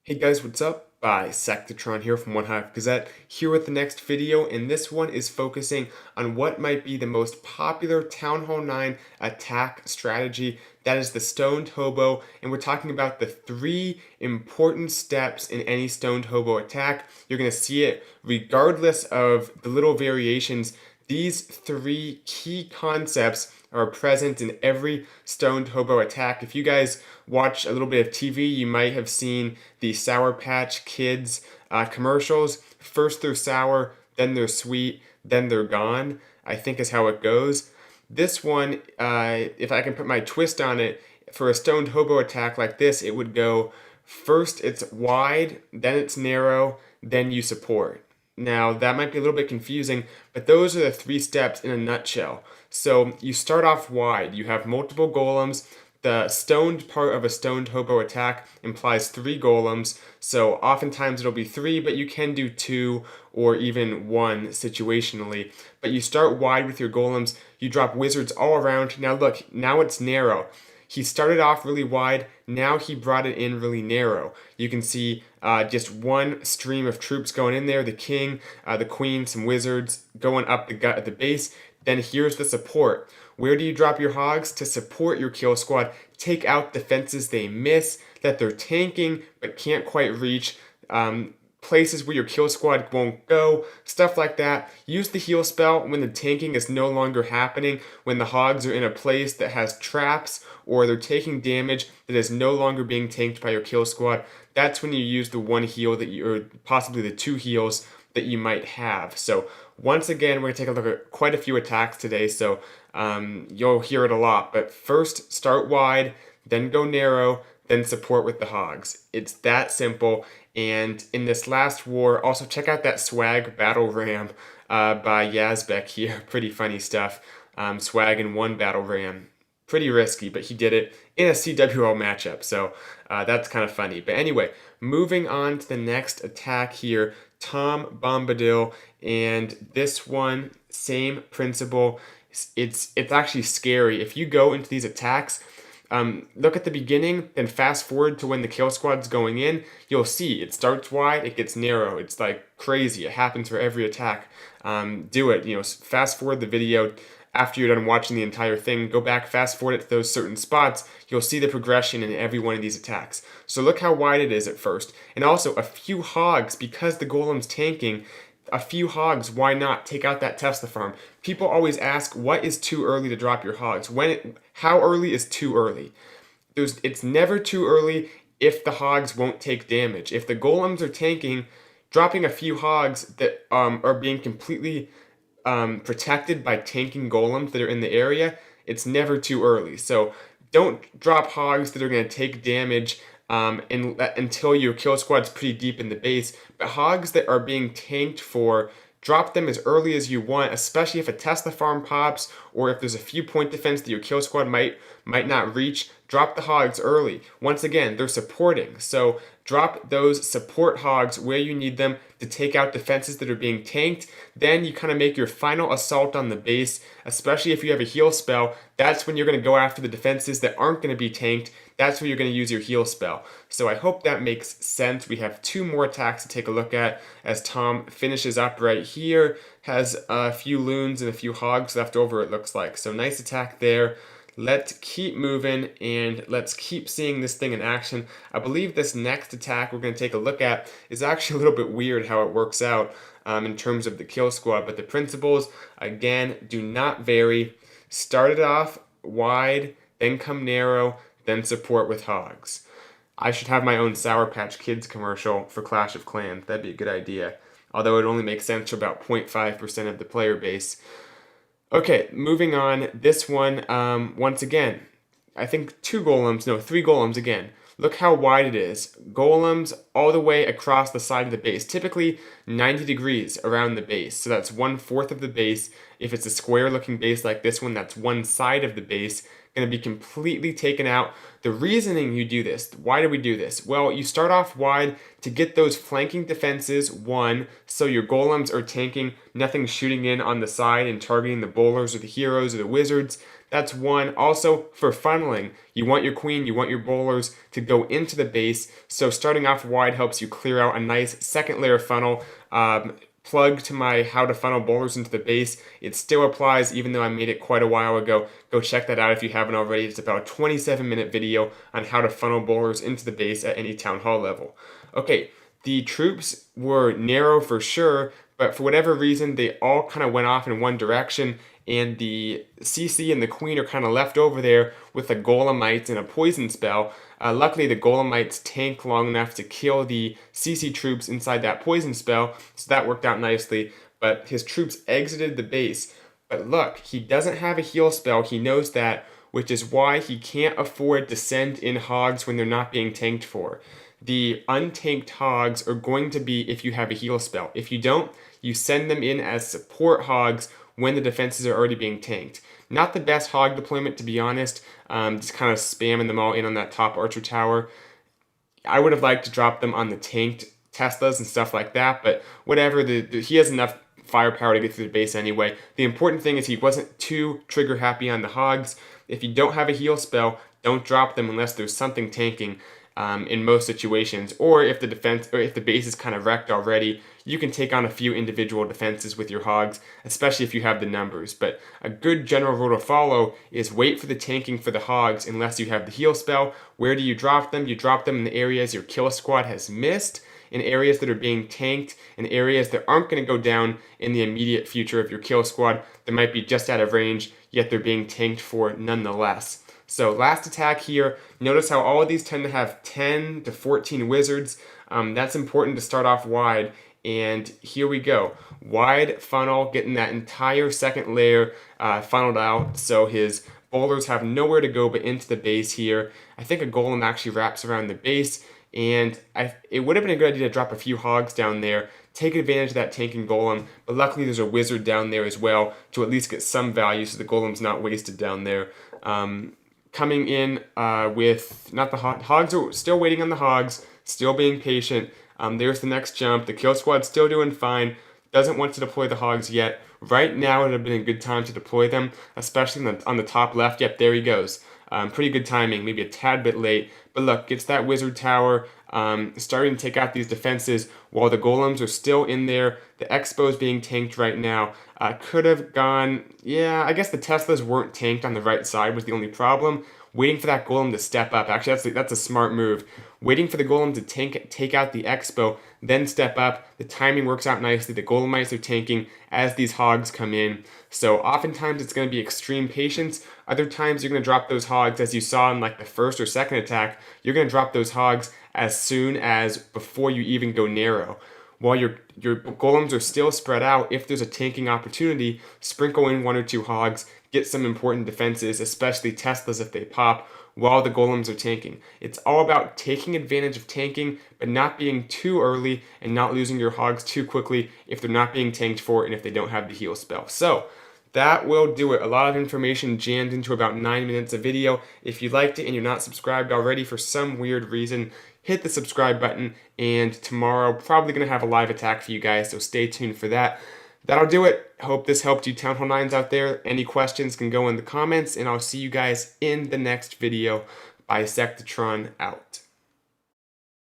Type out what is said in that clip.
Hey guys, what's up? Sectatron here from One Hive Gazette, here with the next video, and this one is focusing on what might be the most popular Town Hall 9 attack strategy. That is the Stoned Hobo, and we're talking about the 3 important steps in any Stoned Hobo attack. You're going to see it regardless of the little variations. These 3 key concepts are present in every Stoned Hobo attack. If you guys watch a little bit of TV, you might have seen the Sour Patch Kids commercials. First they're sour, then they're sweet, then they're gone, I think is how it goes. This one, if I can put my twist on it, for a Stoned Hobo attack like this, it would go first it's wide, then it's narrow, then you support. Now, that might be a little bit confusing, but those are the 3 steps in a nutshell. So, you start off wide. You have multiple golems. The stoned part of a Stoned Hobo attack implies 3 golems, so oftentimes it'll be 3, but you can do 2 or even 1 situationally. But you start wide with your golems, you drop wizards all around. Now look, now it's narrow. He started off really wide, now he brought it in really narrow. You can see just one stream of troops going in there, the king, the queen, some wizards going up the gut at the base. Then here's the support. Where do you drop your hogs? To support your kill squad, take out defenses they miss, that they're tanking but can't quite reach. Places where your kill squad won't go, stuff like that. Use the heal spell when the tanking is no longer happening, when the hogs are in a place that has traps or they're taking damage that is no longer being tanked by your kill squad. That's when you use the 1 heal that you, or possibly the 2 heals that you might have. So once again, we're going to take a look at quite a few attacks today, so you'll hear it a lot. But first, start wide, then go narrow, then support with the hogs. It's that simple. And in this last war, also check out that swag battle ram by Yazbek here. Pretty funny stuff. Swag in 1 battle ram. Pretty risky, but he did it in a CWL matchup, so that's kind of funny. But anyway, moving on to the next attack here, Tom Bombadil, and this one, same principle. It's actually scary. If you go into these attacks, look at the beginning, then fast forward to when the kill squad's going in, you'll see it starts wide, it gets narrow. It's like crazy. It happens for every attack. Do it. Fast forward the video after you're done watching the entire thing. Go back, fast forward it to those certain spots. You'll see the progression in every one of these attacks. So look how wide it is at first. And also a few hogs, because the golem's tanking, a few hogs, why not take out that Tesla farm? People always ask, what is too early to drop your hogs? How early is too early? It's never too early if the hogs won't take damage. If the golems are tanking, dropping a few hogs that are being completely protected by tanking golems that are in the area, it's never too early. So don't drop hogs that are going to take damage until your kill squad's pretty deep in the base. But hogs that are being tanked for, drop them as early as you want, especially if a Tesla farm pops or if there's a few point defense that your kill squad might not reach. Drop the hogs early. Once again, they're supporting, so drop those support hogs where you need them to take out defenses that are being tanked. Then you kind of make your final assault on the base, especially if you have a heal spell. That's when you're going to go after the defenses that aren't going to be tanked. That's where you're going to use your heal spell. So I hope that makes sense. We have 2 more attacks to take a look at as Tom finishes up right here. Has a few loons and a few hogs left over, it looks like. So nice attack there. Let's keep moving and let's keep seeing this thing in action. I believe this next attack we're going to take a look at is actually a little bit weird how it works out in terms of the kill squad. But the principles, again, do not vary. Start it off wide, then come narrow, then support with hogs. I should have my own Sour Patch Kids commercial for Clash of Clans. That'd be a good idea. Although it only makes sense to about 0.5% of the player base. Okay, moving on. This one, once again, I think 3 golems again. Look how wide it is. Golems all the way across the side of the base. Typically 90 degrees around the base. So that's 1/4 of the base. If it's a square looking base like this one, that's one side of the base. Going to be completely taken out. The reasoning you do this, why do we do this? Well, you start off wide to get those flanking defenses, 1, so your golems are tanking, nothing's shooting in on the side and targeting the bowlers or the heroes or the wizards. That's one. Also, for funneling, you want your queen, you want your bowlers to go into the base. So starting off wide helps you clear out a nice second layer funnel. Plug to my how to funnel bowlers into the base. It still applies even though I made it quite a while ago. Go check that out if you haven't already. It's about a 27-minute video on how to funnel bowlers into the base at any town hall level. Okay, the troops were narrow for sure, but for whatever reason, they all kind of went off in one direction, and the CC and the Queen are kind of left over there with the Golemites and a poison spell. Luckily, the Golemites tank long enough to kill the CC troops inside that poison spell, so that worked out nicely, but his troops exited the base. But look, he doesn't have a heal spell, he knows that, which is why he can't afford to send in hogs when they're not being tanked for. The untanked hogs are going to be if you have a heal spell. If you don't, you send them in as support hogs when the defenses are already being tanked. Not the best hog deployment, to be honest, just kind of spamming them all in on that top archer tower. I would have liked to drop them on the tanked Teslas and stuff like that, but whatever, he has enough firepower to get through the base anyway. The important thing is he wasn't too trigger happy on the hogs. If you don't have a heal spell, don't drop them unless there's something tanking. In most situations, or if the base is kind of wrecked already, you can take on a few individual defenses with your hogs, especially if you have the numbers. But a good general rule to follow is wait for the tanking for the hogs unless you have the heal spell. Where do you drop them? You drop them in the areas your kill squad has missed, in areas that are being tanked, in areas that aren't going to go down in the immediate future of your kill squad that might be just out of range, yet they're being tanked for nonetheless. So last attack here, notice how all of these tend to have 10 to 14 wizards. That's important to start off wide, and here we go. Wide funnel, getting that entire second layer funneled out, so his bowlers have nowhere to go but into the base here. I think a golem actually wraps around the base, and it would have been a good idea to drop a few hogs down there, take advantage of that tanking golem, but luckily there's a wizard down there as well to at least get some value so the golem's not wasted down there. Coming in with, not the hogs are still waiting on the hogs, still being patient. There's the next jump. The kill squad's still doing fine. Doesn't want to deploy the hogs yet. Right now would have been a good time to deploy them, especially on the top left. Yep, there he goes. Pretty good timing, maybe a tad bit late. But look, gets that wizard tower, starting to take out these defenses while the golems are still in there. The Expo's being tanked right now. Could have gone, yeah, I guess the Teslas weren't tanked on the right side was the only problem. Waiting for that golem to step up. Actually, that's a smart move. Waiting for the golem to take out the Expo, then step up. The timing works out nicely. The golemites are tanking as these hogs come in. So oftentimes it's going to be extreme patience. Other times you're going to drop those hogs, as you saw in like the first or second attack, you're going to drop those hogs as soon as before you even go narrow. While your golems are still spread out, if there's a tanking opportunity, sprinkle in one or two hogs, get some important defenses, especially Teslas if they pop, while the golems are tanking. It's all about taking advantage of tanking, but not being too early and not losing your hogs too quickly if they're not being tanked for and if they don't have the heal spell. So that will do it. A lot of information jammed into about 9 minutes of video. If you liked it and you're not subscribed already for some weird reason, hit the subscribe button, and tomorrow probably going to have a live attack for you guys, so stay tuned for that. That'll do it. Hope this helped you Town Hall 9s out there. Any questions can go in the comments, and I'll see you guys in the next video. Bisectatron out.